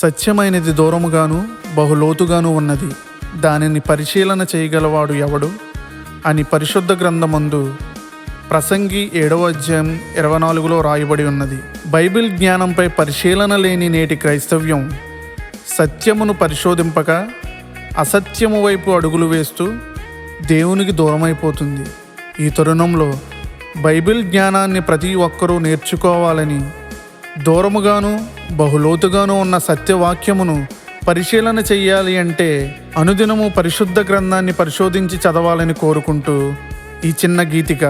సత్యమైనది దూరముగాను బహులోతుగాను ఉన్నది, దానిని పరిశీలన చేయగలవాడు ఎవడు అని పరిశుద్ధ గ్రంథమందు ప్రసంగి 7వ అధ్యాయం 24లో రాయబడి ఉన్నది. బైబిల్ జ్ఞానంపై పరిశీలన లేని నేటి క్రైస్తవ్యం సత్యమును పరిశోధింపక అసత్యము వైపు అడుగులు వేస్తూ దేవునికి దూరమైపోతుంది. ఈ తరుణంలో బైబిల్ జ్ఞానాన్ని ప్రతి ఒక్కరూ నేర్చుకోవాలని, దూరముగాను బహులోతుగాను ఉన్న సత్యవాక్యమును పరిశీలన చెయ్యాలి అంటే అనుదినము పరిశుద్ధ గ్రంథాన్ని పరిశోధించి చదవాలని కోరుకుంటూ ఈ చిన్న గీతిక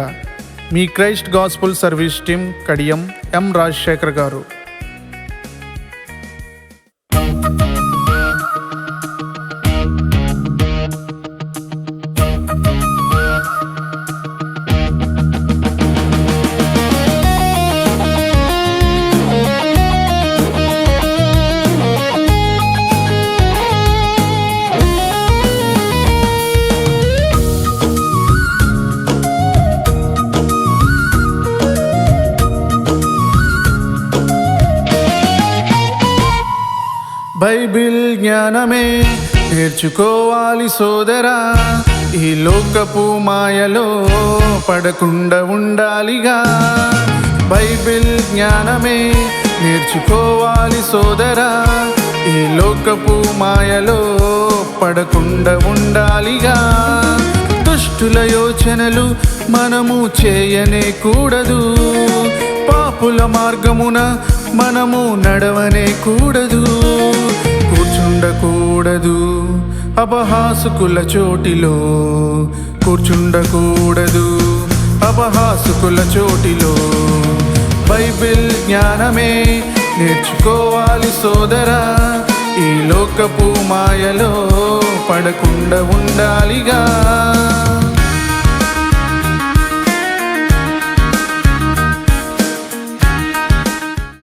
మీ Christ gospel service team, Kadiyam M Rajasekhar గారు. బైబిల్ జ్ఞానమే నేర్చుకోవాలి సోదరా, ఈ లోకపు మాయలో పడకుండా ఉండాలిగా. బైబిల్ జ్ఞానమే నేర్చుకోవాలి సోదరా, ఈ లోకపు మాయలో పడకుండా ఉండాలిగా. దుష్టుల యోచనలు మనము చేయనే కూడదు, పాపుల మార్గమున మనము నడవనే కూడదు. కూర్చుండకూడదు అపహాసుకుల చోటిలో, కూర్చుండకూడదు అపహాసుకుల చోటిలో. బైబిల్ జ్ఞానమే నేర్చుకోవాలి సోదరా, ఈ లోకపు మాయలో పడకుండా ఉండాలిగా.